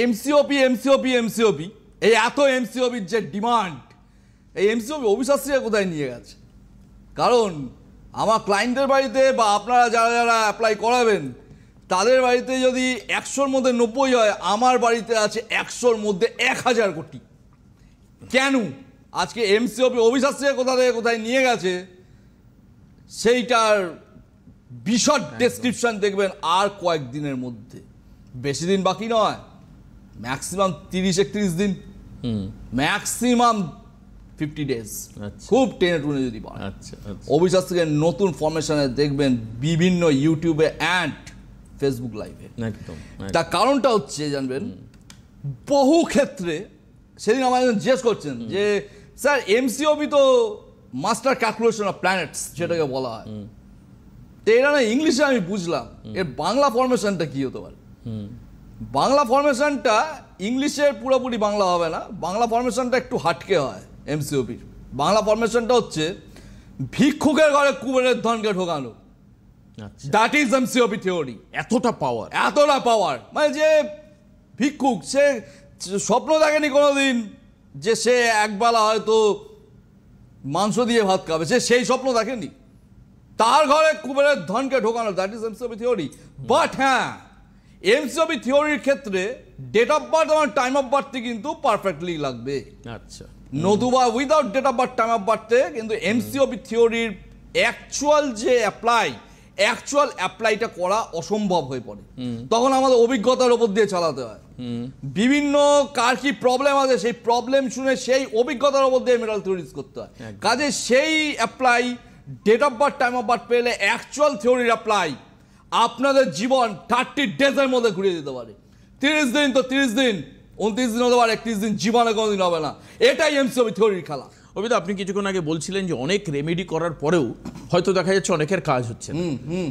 এমসিওপি এই এত এমসিওপির যে ডিমান্ড, এই এমসিওপি অভিশাস্ত্রীরা কোথায় নিয়ে গেছে? কারণ আমার ক্লায়েন্টের বাড়িতে বা আপনারা যারা যারা অ্যাপ্লাই করাবেন তাদের বাড়িতে যদি 100-র মধ্যে 90 হয়, আমার বাড়িতে আছে 100-র মধ্যে 1000 কোটি। কেন? আজকে এমসিওপি অভিশাস্ত্রীরা কোথা থেকে কোথায় নিয়ে গেছে সেইটার বিশদ ডেসক্রিপশন দেখবেন আর কয়েকদিনের মধ্যে। বেশি দিন বাকি নয়, ম্যাক্সিমাম 30-31 দিন, ম্যাক্সিমাম 50 ডেজ, খুব টেনে টুনে যদি পারে। অভিশাস্ত্রীদের নতুন ফরমেশনে দেখবেন বিভিন্ন ইউটিউবে অ্যান্ড ফেসবুক লাইভে। তার কারণটা হচ্ছে জানবেন, বহু ক্ষেত্রে সেদিন আমার জিজ্ঞেস করছেন যে স্যার এমসিওপি তো মাস্টার ক্যালকুলেশন অফ প্ল্যানেটস যেটাকে বলা হয়, তো এটা না ইংলিশে আমি বুঝলাম, এর বাংলা ফরমেশনটা কি হতে পারে? বাংলা ফরমেশনটা ইংলিশের পুরোপুরি বাংলা হবে না, বাংলা ফরমেশনটা একটু হাটকে হয় এমসিওপির। বাংলা ফরমেশনটা হচ্ছে ভিক্ষুকের ঘরে কুবেরের ধনকে ঢোকানো। That is MCOP theory. এতটা পাওয়ার মানে যে ভিক্ষুক সে স্বপ্ন দেখেনি কোনোদিন যে সে একবেলা হয়তো মাংস দিয়ে ভাত খাবে, সে সেই স্বপ্ন দেখেনি, তার ঘরে কুবেরের ধনকে ঢোকানো। That is MCOP theory. But হ্যাঁ, এমসিওপি থিওরির ক্ষেত্রে ডেট অফ বার্থ এবং টাইম অফ বার্থে কিন্তু পারফেক্টলি লাগবে। আচ্ছা, নতুবা without date of birth time of বার্থে কিন্তু এমসিওপি থিওরির অ্যাকচুয়াল অ্যাপ্লাইটা করা অসম্ভব হয়ে পড়ে। তখন আমাদের অভিজ্ঞতার উপর দিয়ে চালাতে হয়। বিভিন্ন কার কি প্রবলেম আছে সেই প্রবলেম শুনে সেই অভিজ্ঞতার উপর দিয়ে মেটাল থিওরিজ করতে হয়। কাজে সেই apply date of birth time of birth পেলে অ্যাকচুয়াল থিওরির অ্যাপ্লাই আপনাদের জীবন 30 ডেজের মধ্যে ঘুরিয়ে দিতে পারে। 30 দিন তো 30 দিন, 29 দিন হতে পারে, 31 দিন জীবনে কোনোদিন হবে না। এটাই এমসিওপি থিওরির খেলা। অবিদা, আপনি কিছুক্ষণ আগে বলছিলেন যে অনেক রেমেডি করার পরেও হয়তো দেখা যাচ্ছে অনেকের কাজ হচ্ছে না।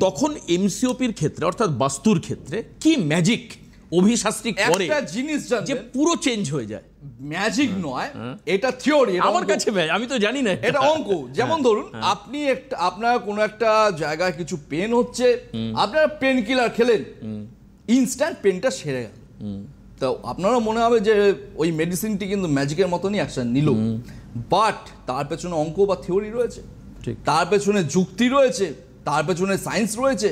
তখন এমসিওপির ক্ষেত্রে অর্থাৎ বাস্তুর ক্ষেত্রে কি ম্যাজিক অভিশাস্ত্রী করে একটা জিনিস যে পুরো চেঞ্জ হয়ে যায়? ম্যাজিক নয়, এটা থিওরি। আমার কাছে আমি তো জানি না, এটা অঙ্ক। যেমন ধরুন আপনি আপনার কোনো একটা জায়গায় কিছু পেন হচ্ছে, আপনারা পেন কিলার খেলেন, ইনস্ট্যান্ট পেনটা সেরে গেল, তো আপনারও মনে হবে যে ওই মেডিসিনটি কিন্তু ম্যাজিকের মতনই অ্যাকশন নিল। বাট তার পেছনে অঙ্ক বা থিওরি রয়েছে, তার পেছনে যুক্তি রয়েছে, তার পেছনে সায়েন্স রয়েছে।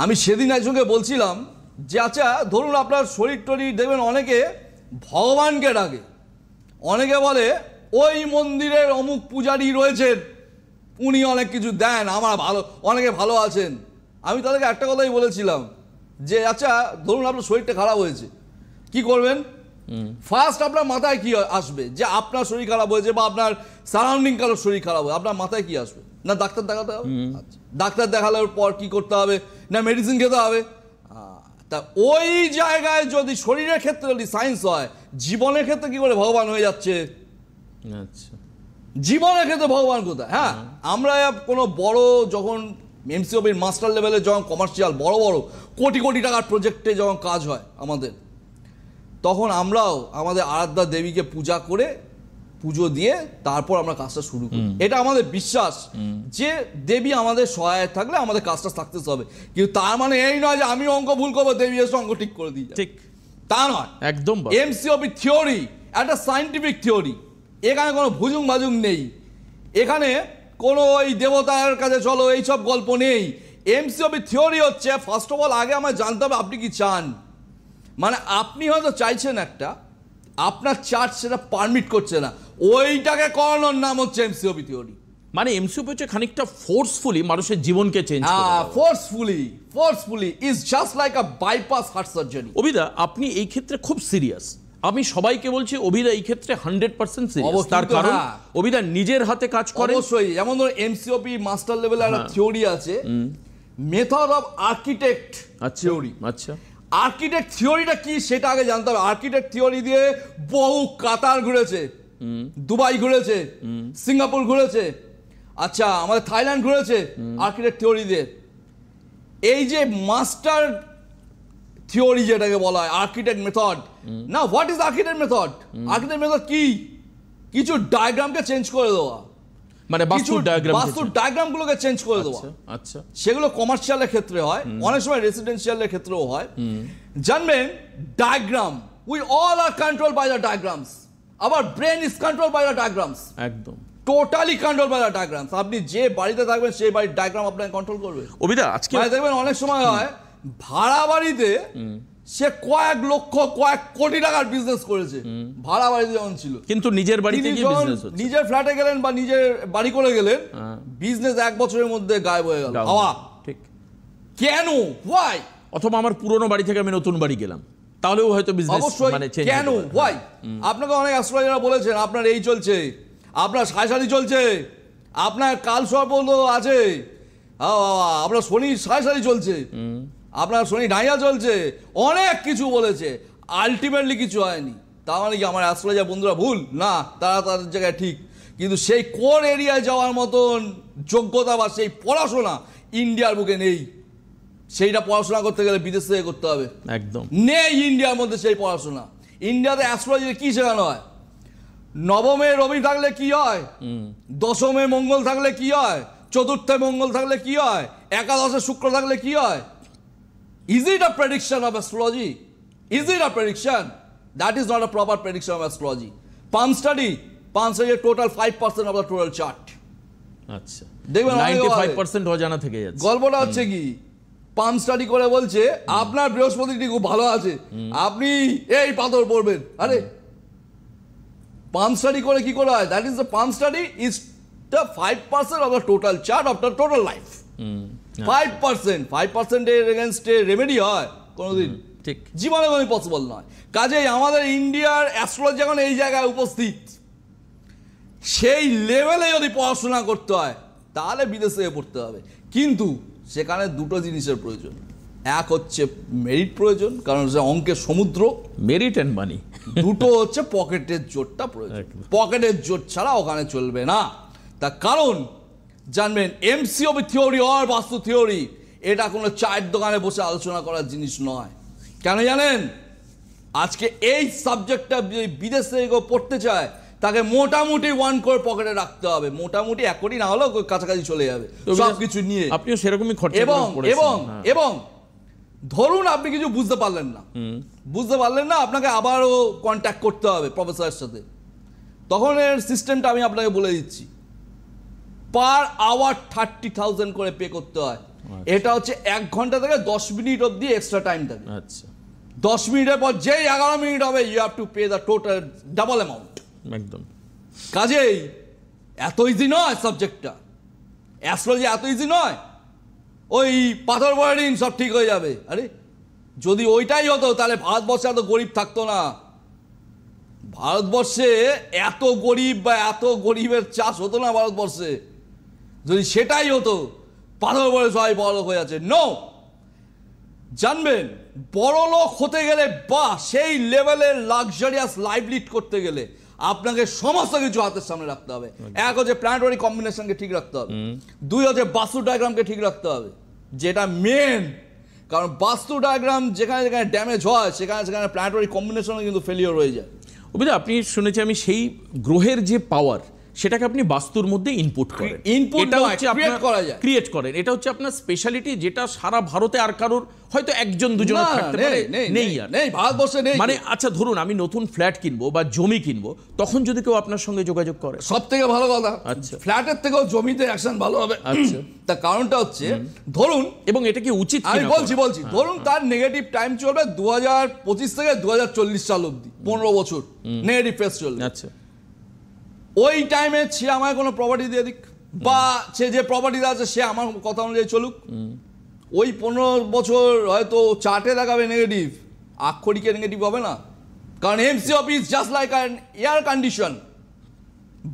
আমি সেদিন একজনকে বলছিলাম যে আচ্ছা ধরুন আপনার শরীর টরীর দেখবেন অনেকে ভগবানকে ডাকে, অনেকে বলে ওই মন্দিরের অমুক পূজারী রয়েছেন, উনি অনেক কিছু দেন, আমার ভালো, অনেকে ভালো আছেন। আমি তাদেরকে একটা কথাই বলেছিলাম যে আচ্ছা ধরুন আপনার শরীরটা খারাপ হয়েছে, কি করবেন? ফার্স্ট আপনার মাথায় কি আসবে? যে আপনার শরীর খারাপ হয়েছে বা আপনার সারাউন্ডিং কারোর শরীর খারাপ হয়েছে, আপনার মাথায় কি আসবে? না ডাক্তার দেখাতে হবে। ডাক্তার দেখানোর পর কি করতে হবে? না মেডিসিন খেতে হবে। তা ওই জায়গায় যদি শরীরের ক্ষেত্রে যদি সায়েন্স হয়, জীবনের ক্ষেত্রে কি করে ভগবান হয়ে যাচ্ছে? আচ্ছা, জীবনের ক্ষেত্রে ভগবান কোথায়? হ্যাঁ, আমরা কোনো বড় যখন এমসিওপির মাস্টার লেভেলে যখন কমার্শিয়াল বড় বড় কোটি কোটি টাকার প্রজেক্টে যখন কাজ হয় আমাদের, তখন আমরাও আমাদের আরাধ্যা দেবীকে পূজা করে পুজো দিয়ে তারপর আমরা কাজটা শুরু করি। এটা আমাদের বিশ্বাস যে দেবী আমাদের সহায়ক থাকলে আমাদের কাজটা সাকসেস হবে। কিন্তু তার মানে এই নয় যে আমি অঙ্ক ভুল করবো, দেবী এসে অঙ্ক ঠিক করে দিই, ঠিক তা নয়। একদম এমসিওপি থিওরি একটা সায়েন্টিফিক থিওরি, এখানে কোনো ভুজুং ভাজুং নেই, এখানে কোনো ওই দেবতার কাছে চলো এইসব গল্প নেই। এমসিওপি থিওরি হচ্ছে ফার্স্ট অফ অল আগে আমার জানতে হবে আপনি কি চান। মানে আপনি হয়তো চাইছেন একটা, আপনার চার্জ সেটা পারমিট করছে না, ওইটাকে করানোর নাম হচ্ছে এমসিওপি থিওরি। মানে এমসিওপি হচ্ছে খানিকটা ফোর্সফুলি মানুষের জীবনকে চেঞ্জ করে। Forcefully is just like a bypass heart surgery. অভিদা, আপনি এই ক্ষেত্রে খুব সিরিয়াস। আমি সবাইকে বলছি অভিদা এই ক্ষেত্রে 100% সিরিয়াস। তার কারণ অভিদা নিজের হাতে কাজ করে। অবশ্যই, যেমন ধরুন এমসিওপি মাস্টার লেভেলে একটা থিওরি আছে, মেথড অফ আর্কিটেক্ট থিওরি। আচ্ছা, আর্কিটেক্ট থিওরিটা কি সেটা আগে জানতে হবে। আর্কিটেক্ট থিওরি দিয়ে বহু কাতার ঘুরেছে, দুবাই ঘুরেছে, সিঙ্গাপুর ঘুরেছে, আচ্ছা আমাদের থাইল্যান্ড ঘুরেছে আর্কিটেক্ট থিওরি দিয়ে। এই যে মাস্টার থিওরি যেটাকে বলা হয় আর্কিটেক্ট মেথড, না what is architect method? Architect method কি? কিছু ডায়াগ্রামকে চেঞ্জ করে দেওয়া। মানে বাস্তুর ডায়াগ্রাম, বাস্তুর ডায়াগ্রাম গুলোকে চেঞ্জ করে দেওয়া। আচ্ছা, সেগুলো কমার্শিয়ালের ক্ষেত্রে হয়, অনেক সময় রেসিডেন্সিয়ালের ক্ষেত্রেও হয়। জানবেন diagram, we all are control by the diagrams. আবার brain is control by the diagrams, একদম totally control by the diagrams. আপনি যে বাড়িতে থাকবেন সেই বাড়ির ডায়াগ্রাম আপনাকে কন্ট্রোল করবে। অভিদা আজকে দেখবেন অনেক সময় হয় ভাড়া বাড়িতে সে কয়েক লক্ষ কয়েক কোটি টাকার বিজনেস করেছে, ভাড়া বাড়িতে যখন ছিল, কিন্তু নিজের বাড়িতে গিয়ে বিজনেস হচ্ছে। নিজের ফ্ল্যাটে গেলেন বা নিজের বাড়ি করে গেলেন, বিজনেস 1 বছরের মধ্যে গায়েব হয়ে গেল। হাওয়া। ঠিক। কেন? হোয়াই? অথবা আমার পুরনো বাড়ি থেকে আমি নতুন বাড়ি গেলাম, তাহলেও হয়তো বিজনেস মানে চেঞ্জ। কেন? হোয়াই? আপনাকে অনেক অ্যাস্ট্রোলজাররা বলেছেন আপনার এই চলছে, আপনার সাড়ে চলছে, আপনার কাল সর্প আছে, আপনার শনি সাড়ে চলছে, আপনার শনি ডাইয়া চলছে, অনেক কিছু বলেছে, আলটিমেটলি কিছু হয়নি। তার মানে কি আমার অ্যাস্ট্রোলজার বন্ধুরা ভুল? না, তারা তাদের জায়গায় ঠিক, কিন্তু সেই কোর এরিয়ায় যাওয়ার মতন যোগ্যতা বা সেই পড়াশোনা ইন্ডিয়ার বুকে নেই। সেইটা পড়াশোনা করতে গেলে বিদেশ থেকে করতে হবে, একদম নেই ইন্ডিয়ার মধ্যে সেই পড়াশোনা। ইন্ডিয়াতে অ্যাস্ট্রোলজিতে কি শেখানো হয়? নবমে রবি থাকলে কি হয়, দশমে মঙ্গল থাকলে কি হয়, চতুর্থে মঙ্গল থাকলে কি হয়, একাদশে শুক্র থাকলে কি হয়। Is it a prediction of astrology? Is it a prediction? That is not a proper prediction of astrology. Palm study is total 5% of the total chart. আচ্ছা, দেখবেন 95% অজানা থেকে যাচ্ছে। গল্পটা হচ্ছে কি, পাম স্টাডি করে বলছে আপনার বৃহস্পতিটি খুব ভালো আছে, আপনি এই পাথর পড়বেন। আরে পাম স্টাডি করে কি করে হয়? That is the palm study is the 5% of the total chart of the total life. 5% এর এগেইনস্টে রেমেডি হয় কোনোদিন? ঠিক, জীবনে কোনো পসিবল নয়। কাজেই আমাদের ইন্ডিয়ার অ্যাস্ট্রোলজি এখন এই জায়গায় উপস্থিত, সেই লেভেলে যদি পড়াশোনা করতে হয় তাহলে বিদেশে পড়তে হবে। কিন্তু সেখানে দুটো জিনিসের প্রয়োজন, এক হচ্ছে মেরিট প্রয়োজন, কারণ সে অঙ্কের সমুদ্র, মেরিট অ্যান্ড মানি। দুটো হচ্ছে পকেটের জোরটা প্রয়োজন, পকেটের জোর ছাড়া ওখানে চলবে না। তার কারণ জানবেন এমসিওপি থিওরি আর বাস্তু থিওরি এটা কোনো চায়ের দোকানে বসে আলোচনা করার জিনিস নয়। কেন জানেন? আজকে এই সাবজেক্টটা বিদেশ থেকে কেউ পড়তে চায় তাকে মোটামুটি 1 কোটি পকেটে রাখতে হবে, মোটামুটি 1 কোটি না হলেও কাছাকাছি চলে যাবে সবকিছু নিয়ে। আপনিও সেরকমই খরচা এবং ধরুন আপনি কিছু বুঝতে পারলেন না, আপনাকে আবারও কন্ট্যাক্ট করতে হবে প্রফেসরের সাথে। তখন এর সিস্টেমটা আমি আপনাকে বলে দিচ্ছি, পার আওয়ার 30,000 করে পে করতে হয়। এটা হচ্ছে 1 ঘন্টা থেকে 10 মিনিট অবধি এক্সট্রা টাইম থাকে। আচ্ছা, 10 মিনিটের পর যেই 11 মিনিট হবে you have to pay the total double amount. একদম। কাজেই এত ইজি নয় সাবজেক্টটা, অ্যাস্ট্রোলজি এত ইজি নয় ওই পাথর পড়ে দিন সব ঠিক হয়ে যাবে। আরে যদি ওইটাই হতো তাহলে ভারতবর্ষে এত গরিব থাকতো না। ভারতবর্ষে এত গরিব বা এত গরিবের চাষ হতো না ভারতবর্ষে। যদি সেটাই হতো, পাথর পড়ে সবাই বড়লোক হয়ে আছে। নো, জানবেন বড়লোক হতে গেলে বা সেই লেভেলের লাক্সারিয়াস লাইফ লিড করতে গেলে আপনাকে সমস্ত কিছু হাতের সামনে রাখতে হবে। এক হচ্ছে প্ল্যানেটরি কম্বিনেশনকে ঠিক রাখতে হবে, 2 হচ্ছে বাস্তু ডায়াগ্রামকে ঠিক রাখতে হবে, যেটা মেন। কারণ বাস্তু ডায়াগ্রাম যেখানে যেখানে ড্যামেজ হয় সেখানে সেখানে প্ল্যানেটরি কম্বিনেশনও কিন্তু ফেলিওর হয়ে যায়। অভিদা, আপনি শুনেছি আমি সেই গ্রহের যে পাওয়ার সেটাকে আপনি বাস্তুর মধ্যে ইনপুট করেন, এটা হচ্ছে আপনার ক্রিয়েট করেন। এটা হচ্ছে আপনার স্পেশালিটি, যেটা সারা ভারতে আর কারোর হয়তো একজন দুজন থাকতে পারে, নেই আর নেই ভারতবর্ষে নেই। মানে আচ্ছা ধরুন আমি নতুন ফ্ল্যাট কিনবো বা জমি কিনবো, তখন যদি কেউ আপনার সঙ্গে যোগাযোগ করে সবথেকে ভালো কথা। আচ্ছা, ফ্ল্যাটের থেকেও জমিতে অ্যাকশন ভালো হবে। আচ্ছা, তার কারণটা হচ্ছে ধরুন, এবং এটা কি উচিত আমি বলছি ধরুন তার নেগেটিভ টাইম চলবে 2025 থেকে 2040 সাল অবধি, 15 বছর নেগেটিভ ফেজ চলবে। আচ্ছা, ওই টাইমে সে আমায় কোনো প্রপার্টি দিয়ে দিক বা সে যে প্রপার্টিতে আছে সে আমার কথা অনুযায়ী চলুক। ওই 15 বছর হয়তো চার্টে দেখাবে নেগেটিভ, আক্ষরিকে নেগেটিভ হবে না। কারণ MCOP is just like an air condition,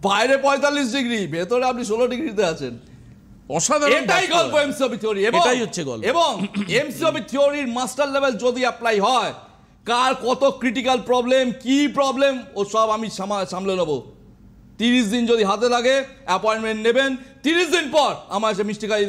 বাইরে 45 ডিগ্রি, ভেতরে আপনি 16 ডিগ্রিতে আছেন। অসাধারণ, এটাই গল্প এমসিওপি থিওরি। এটাই হচ্ছে গল্প। এবং এমসিওপি থিওরির মাস্টার লেভেল যদি অ্যাপ্লাই হয়, কার কত ক্রিটিক্যাল প্রবলেম, কি প্রবলেম, ও সব আমি সামলে নেবো। 30 দিন যদি হাতে লাগে অ্যাপয়েন্টমেন্ট নেবেন, 30 দিন পর আমার এসে মিষ্টি খাইয়ে